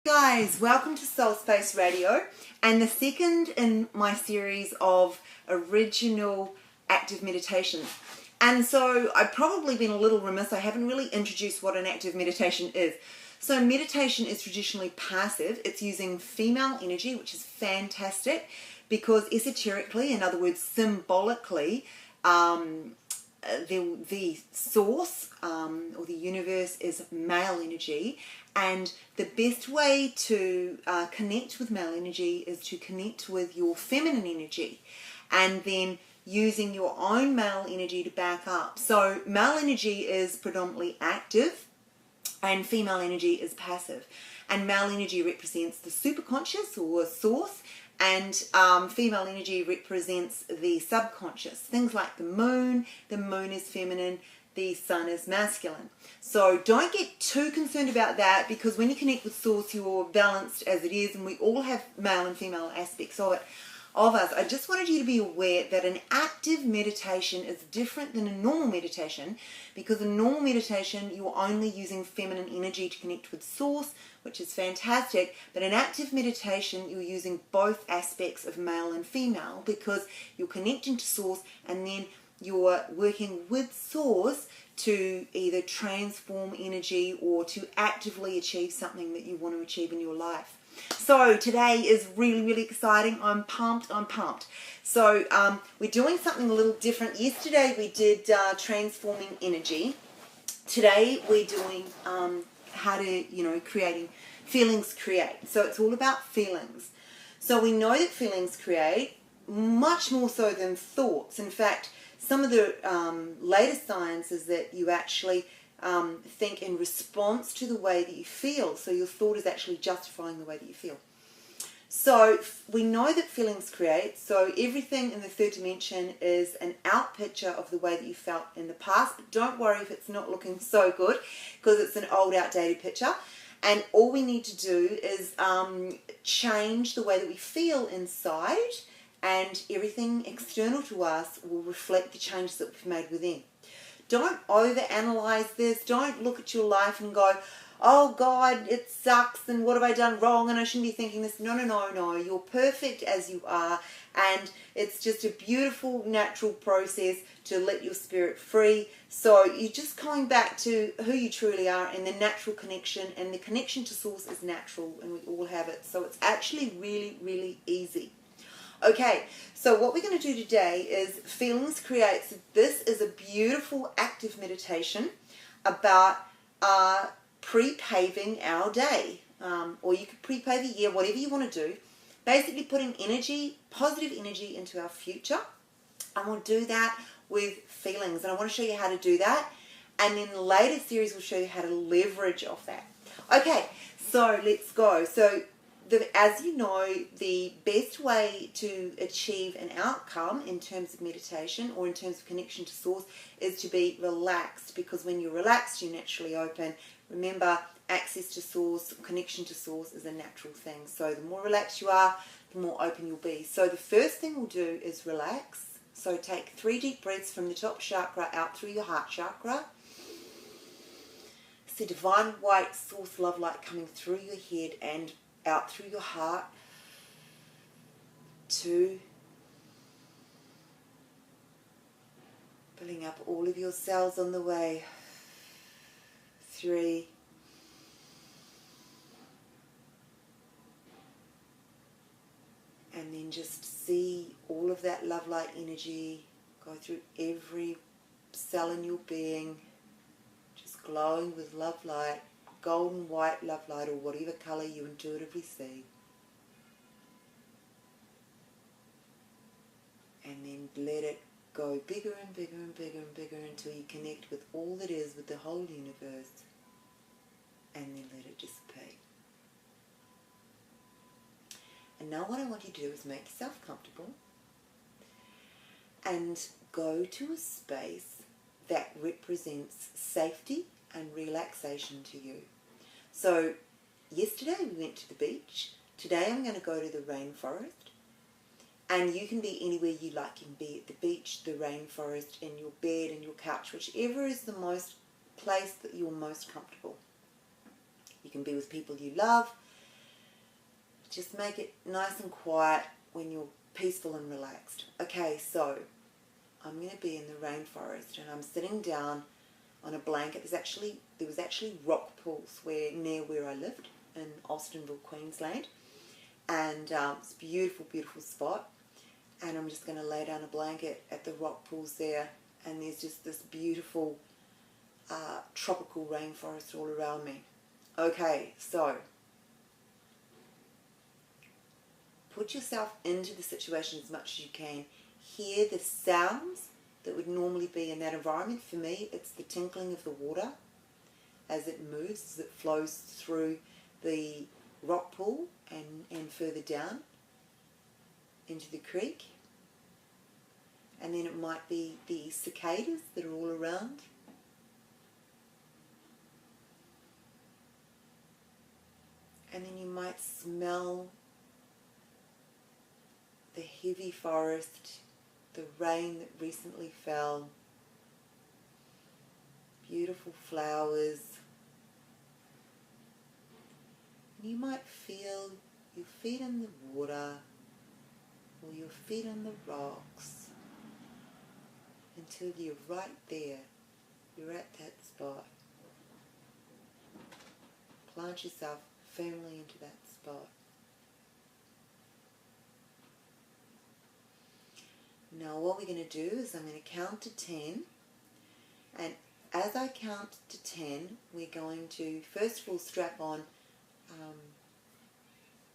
Guys, welcome to Soul Space Radio and the second in my series of original active meditations. And so I've probably been a little remiss. I haven't really introduced what an active meditation is. So meditation is traditionally passive. It's using female energy, which is fantastic because esoterically, in other words, symbolically, the source or the universe is male energy, and the best way to connect with male energy is to connect with your feminine energy and then using your own male energy to back up. So male energy is predominantly active and female energy is passive, and male energy represents the superconscious or source, and female energy represents the subconscious. Things like the moon is feminine, the sun is masculine. So don't get too concerned about that, because when you connect with source, you're balanced as it is, and we all have male and female aspects of us. I just wanted you to be aware that an active meditation is different than a normal meditation, because in normal meditation you're only using feminine energy to connect with source, which is fantastic, but in active meditation you're using both aspects of male and female, because you're connecting to source and then you're working with source to either transform energy or to actively achieve something that you want to achieve in your life. So today is really exciting. I'm pumped. So we're doing something a little different. Yesterday we did transforming energy. Today we're doing how to, creating feelings create. So it's all about feelings. So we know that feelings create much more so than thoughts. In fact, some of the latest science is that you actually think in response to the way that you feel. So your thought is actually justifying the way that you feel. So we know that feelings create. So everything in the third dimension is an out picture of the way that you felt in the past. But don't worry if it's not looking so good, because it's an old, outdated picture. And all we need to do is change the way that we feel inside, and everything external to us will reflect the changes that we've made within. Don't overanalyze this. Don't look at your life and go, oh God, it sucks and what have I done wrong and I shouldn't be thinking this. No. You're perfect as you are, and it's just a beautiful natural process to let your spirit free. So you're just coming back to who you truly are and the natural connection, and the connection to source is natural and we all have it. So it's actually really easy. Okay, so what we're going to do today is feelings create. So this is a beautiful active meditation about prepaving our day, or you could prepave a year, whatever you want to do. Basically putting energy, positive energy into our future. I want to do that with feelings, and I want to show you how to do that. And in the later series, we'll show you how to leverage off that. Okay, so let's go. So as you know, the best way to achieve an outcome in terms of meditation or in terms of connection to source is to be relaxed, because when you're relaxed, you're naturally open. Remember, access to source, connection to source is a natural thing. So the more relaxed you are, the more open you'll be. So the first thing we'll do is relax. So take 3 deep breaths from the top chakra out through your heart chakra. See divine white source love light coming through your head and out through your heart. 2. Filling up all of your cells on the way. 3. And then just see all of that love light energy go through every cell in your being, just glowing with love light. Golden white love light, or whatever color you intuitively see. And then let it go bigger and bigger until you connect with all that is, with the whole universe, and then let it dissipate. And now what I want you to do is make yourself comfortable and go to a space that represents safety and relaxation to you. So yesterday we went to the beach. Today I'm going to go to the rainforest. And you can be anywhere you like. You can be at the beach, the rainforest, in your bed, in your couch, whichever is the most place that you're most comfortable. You can be with people you love. Just make it nice and quiet when you're peaceful and relaxed. Okay, so I'm going to be in the rainforest and I'm sitting down on a blanket. There was actually rock pools near where I lived in Austinville, Queensland, and it's a beautiful, beautiful spot. And I'm just going to lay down a blanket at the rock pools there, and there's just this beautiful tropical rainforest all around me. Okay, so put yourself into the situation as much as you can. Hear the sounds that would normally be in that environment. For me, it's the tinkling of the water as it moves, as it flows through the rock pool and further down into the creek. And then it might be the cicadas that are all around. And then you might smell the heavy forest, the rain that recently fell, beautiful flowers. And you might feel your feet in the water or your feet on the rocks until you're right there. You're at that spot. Plant yourself firmly into that spot. Now what we're going to do is I'm going to count to 10, and as I count to 10 we're going to first of all strap on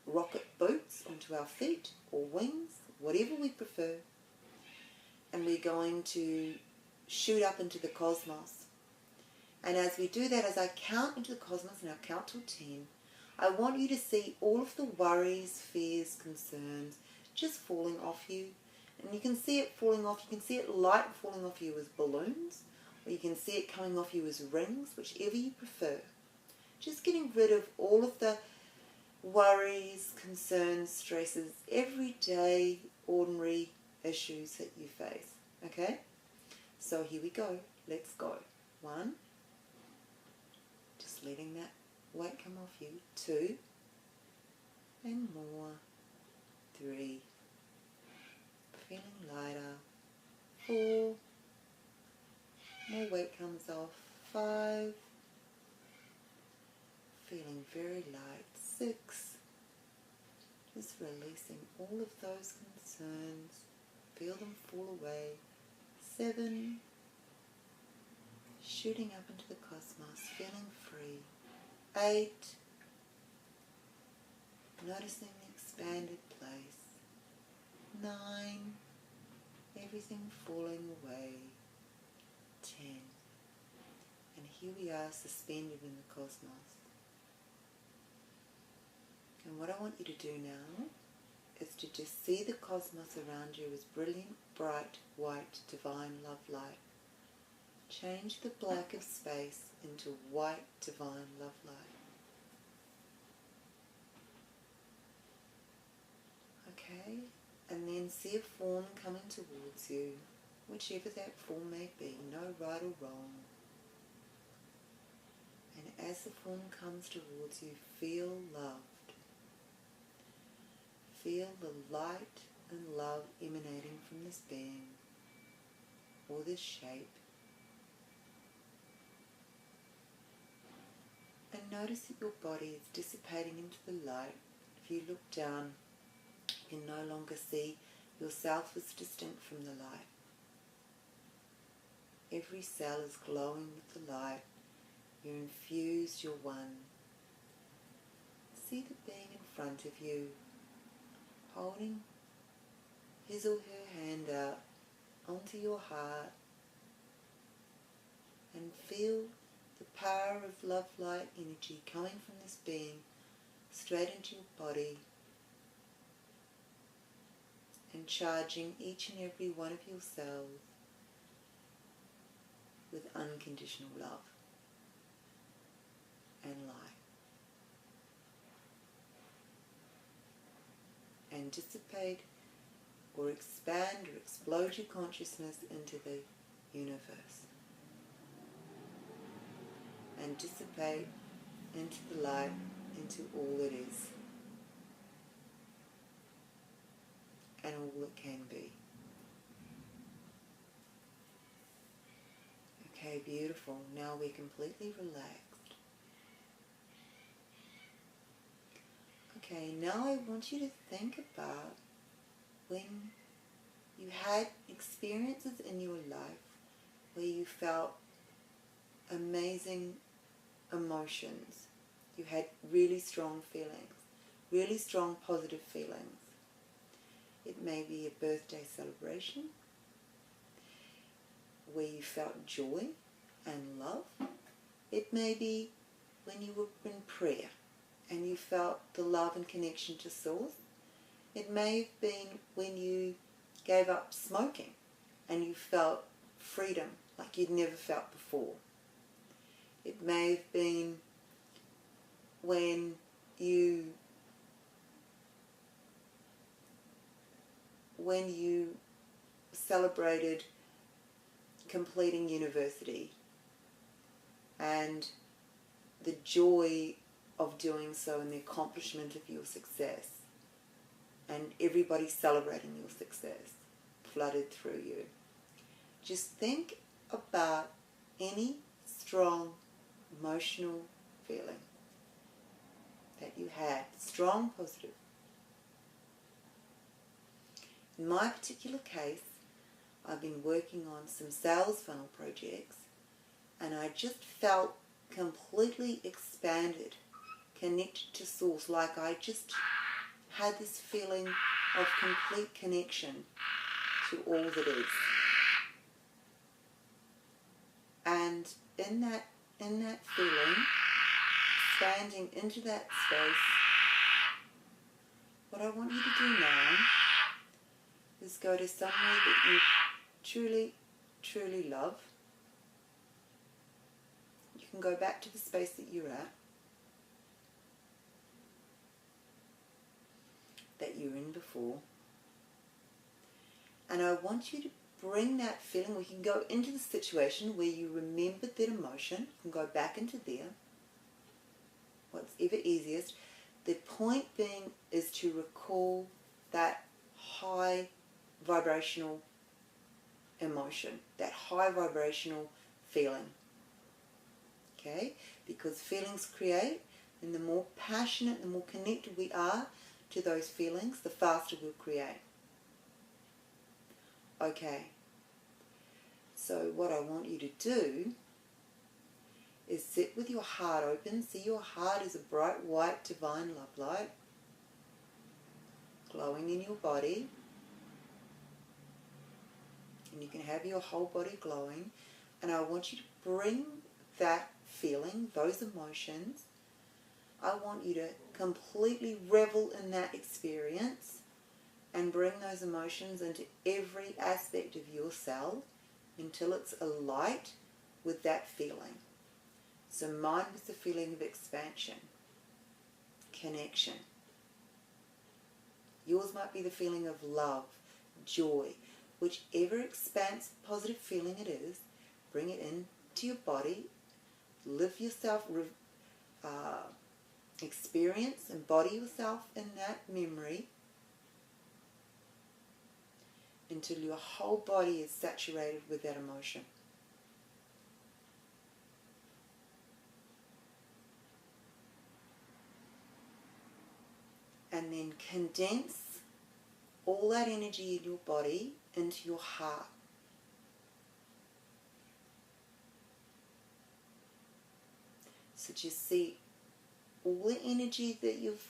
rocket boots onto our feet or wings, whatever we prefer, and we're going to shoot up into the cosmos. And as we do that, as I count into the cosmos, and I'll count till 10, I want you to see all of the worries, fears, concerns just falling off you. And you can see it falling off, you can see it light falling off you as balloons, or you can see it coming off you as rings, whichever you prefer. Just getting rid of all of the worries, concerns, stresses, everyday, ordinary issues that you face. Okay? So here we go. Let's go. 1. Just letting that weight come off you. 2. And more. 3. Feeling lighter. 4. More weight comes off. 5. Feeling very light. 6. Just releasing all of those concerns. Feel them fall away. 7. Shooting up into the cosmos, feeling free. 8. Noticing the expanded place. 9. Everything falling away. 10. And here we are suspended in the cosmos. And what I want you to do now is to just see the cosmos around you as brilliant, bright, white, divine love light. Change the black of space into white, divine love light. Okay, and then see a form coming towards you, whichever that form may be, no right or wrong. And as the form comes towards you, feel loved. Feel the light and love emanating from this being or this shape. And notice that your body is dissipating into the light. If you look down, you can no longer see yourself as distinct from the light. Every cell is glowing with the light. You're infused, you're one. See the being in front of you, holding his or her hand out onto your heart, and feel the power of love light energy coming from this being straight into your body and charging each and every one of your cells with unconditional love and light. And dissipate or expand or explode your consciousness into the universe. And dissipate into the light, into all that is. all it can be. Okay, beautiful. Now we're completely relaxed. Okay, now I want you to think about when you had experiences in your life where you felt amazing emotions. You had really strong feelings, really strong positive feelings. It may be a birthday celebration where you felt joy and love. It may be when you were in prayer and you felt the love and connection to Source. It may have been when you gave up smoking and you felt freedom like you'd never felt before. It may have been when you celebrated completing university and the joy of doing so and the accomplishment of your success, and everybody celebrating your success flooded through you. Just think about any strong emotional feeling that you had, strong positive. In my particular case, I've been working on some sales funnel projects, and I just felt completely expanded, connected to Source, like I just had this feeling of complete connection to all that is. And in that feeling, expanding into that space, what I want you to do now is go to somewhere that you truly, truly love. You can go back to the space that you're at, that you were in before. And I want you to bring that feeling. We can go into the situation where you remembered that emotion. You can go back into there. Whatever easiest. The point being is to recall that high vibrational emotion, that high vibrational feeling. Okay? Because feelings create, and the more passionate, the more connected we are to those feelings, the faster we'll create. Okay. So what I want you to do is sit with your heart open. See your heart is a bright white divine love light glowing in your body. And you can have your whole body glowing. And I want you to bring that feeling, those emotions, I want you to completely revel in that experience and bring those emotions into every aspect of your cell until it's alight with that feeling. So mine was the feeling of expansion, connection. Yours might be the feeling of love, joy. Whichever expansive, positive feeling it is, bring it into your body, live yourself, experience, embody yourself in that memory until your whole body is saturated with that emotion. And then condense all that energy in your body into your heart. So just see all the energy that you've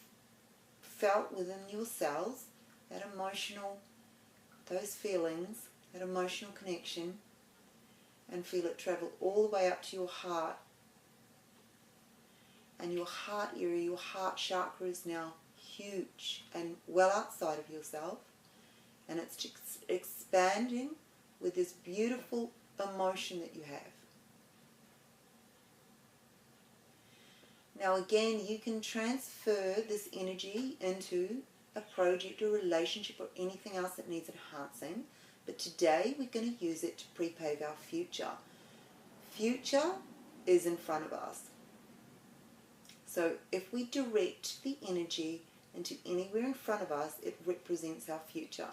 felt within your cells, that emotional, those feelings, that emotional connection, and feel it travel all the way up to your heart. And your heart area, your heart chakra is now huge and well outside of yourself, and it's just expanding with this beautiful emotion that you have. Now again, you can transfer this energy into a project or relationship or anything else that needs enhancing, but today we're going to use it to prepave our future. Future is in front of us. So if we direct the energy into anywhere in front of us, it represents our future.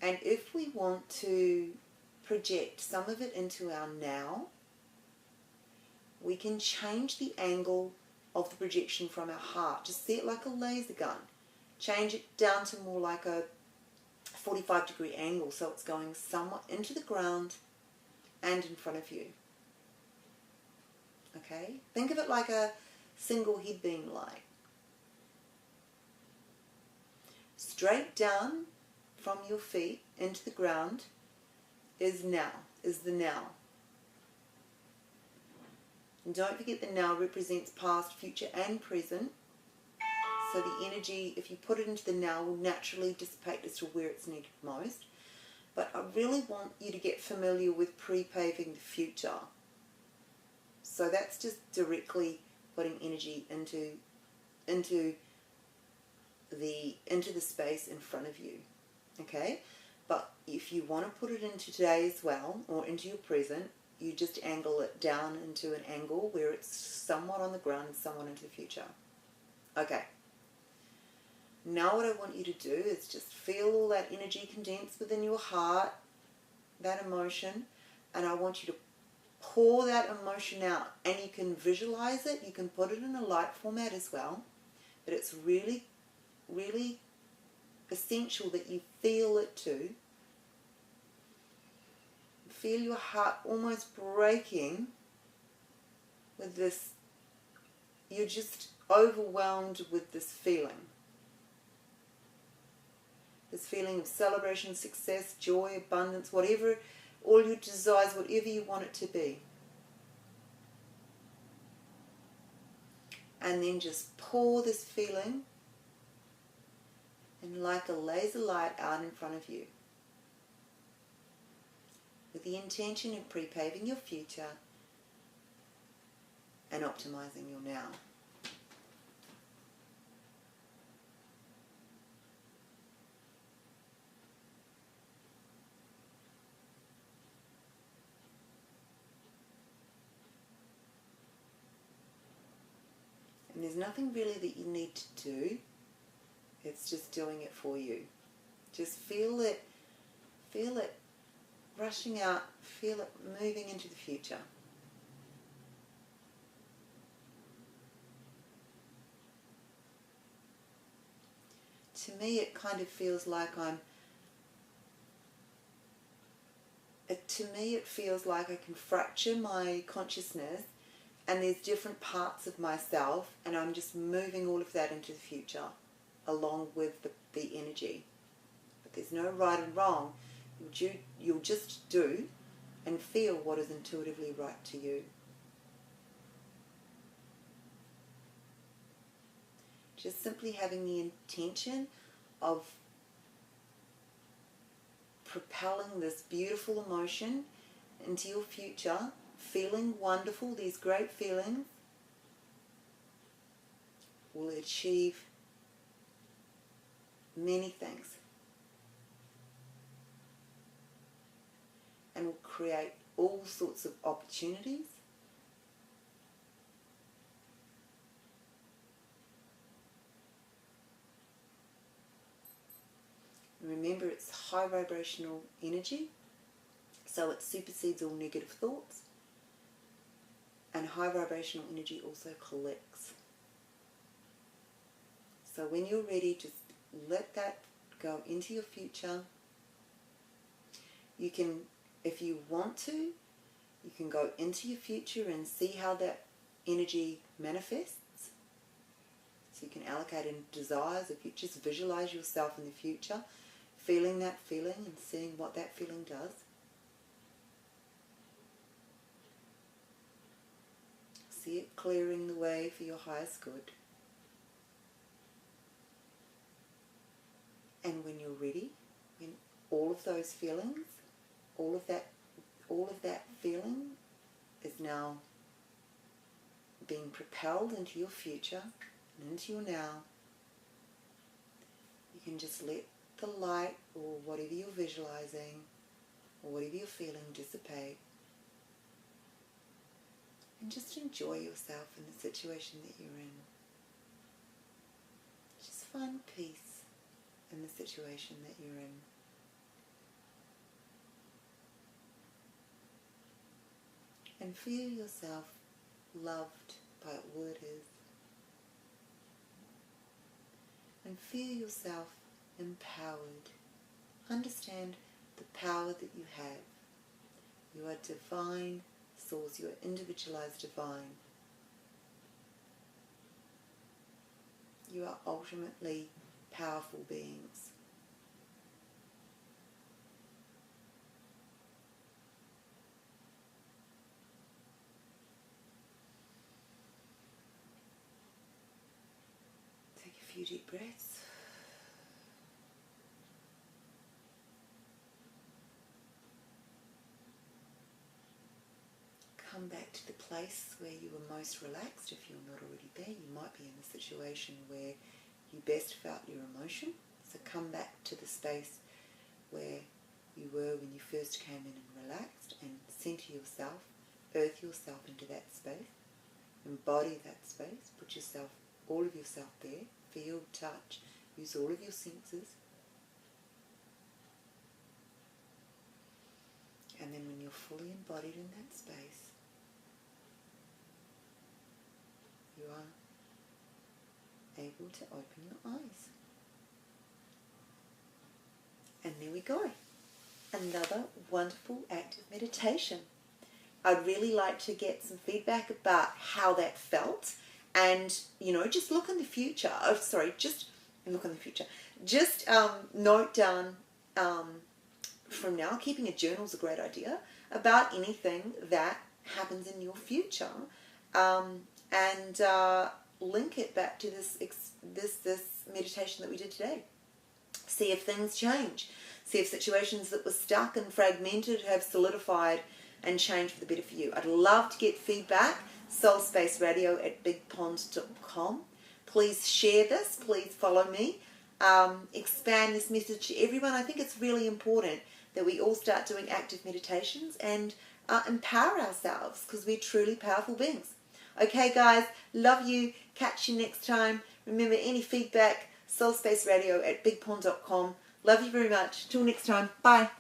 And if we want to project some of it into our now, we can change the angle of the projection from our heart. Just see it like a laser gun. Change it down to more like a 45-degree angle, so it's going somewhat into the ground and in front of you. Okay? Think of it like a single head beam light. Straight down from your feet into the ground is the now. And don't forget the now represents past, future and present. So the energy, if you put it into the now, will naturally dissipate as to where it's needed most. But I really want you to get familiar with prepaving the future. So that's just directly putting energy into the space in front of you. Okay? But if you want to put it into today as well, or into your present, you just angle it down into an angle where it's somewhat on the ground and somewhat into the future. Okay. Now what I want you to do is just feel all that energy condense within your heart, that emotion, and I want you to pour that emotion out. And you can visualize it, you can put it in a light format as well, but it's really, really essential that you feel it too. Feel your heart almost breaking with this. You're just overwhelmed with this feeling. This feeling of celebration, success, joy, abundance, whatever, all your desires, whatever you want it to be. And then just pour this feeling and like a laser light out in front of you, with the intention of prepaving your future and optimizing your now. And there's nothing really that you need to do. It's just doing it for you. Just feel it rushing out, feel it moving into the future. To me, it kind of feels like it feels like I can fracture my consciousness, and there's different parts of myself, and I'm just moving all of that into the future along with the energy. But there's no right and wrong. You'll just do and feel what is intuitively right to you. Just simply having the intention of propelling this beautiful emotion into your future, feeling wonderful, these great feelings will achieve many things and will create all sorts of opportunities. Remember, it's high vibrational energy, so it supersedes all negative thoughts, and high vibrational energy also collects. So when you're ready, just let that go into your future. You can, if you want to, you can go into your future and see how that energy manifests. So you can allocate in desires. If you just visualize yourself in the future, feeling that feeling and seeing what that feeling does. See it clearing the way for your highest good. And when you're ready, when all of those feelings, all of that feeling is now being propelled into your future and into your now, you can just let the light or whatever you're visualizing or whatever you're feeling dissipate, and just enjoy yourself in the situation that you're in. Just find peace in the situation that you're in. and feel yourself loved by all it is. And feel yourself empowered. Understand the power that you have. You are divine source. You are individualized divine. You are ultimately powerful beings. Take a few deep breaths. Come back to the place where you were most relaxed. If you're not already there, you might be in a situation where you best felt your emotion. So come back to the space where you were when you first came in and relaxed, and center yourself, earth yourself into that space, embody that space, put yourself, all of yourself there, feel, touch, use all of your senses. And then when you're fully embodied in that space, you are able to open your eyes. And there we go. Another wonderful active meditation. I'd really like to get some feedback about how that felt. And, just look in the future. Just look in the future. Just note down from now, keeping a journal is a great idea, about anything that happens in your future. And link it back to this meditation that we did today. See if things change. See if situations that were stuck and fragmented have solidified and changed for the better for you. I'd love to get feedback. soulspaceradio@bigpond.com. Please share this. Please follow me. Expand this message to everyone. I think it's really important that we all start doing active meditations and empower ourselves, because we're truly powerful beings. Okay, guys, love you. Catch you next time. Remember, any feedback, soulspaceradio@bigpond.com. Love you very much. Till next time. Bye.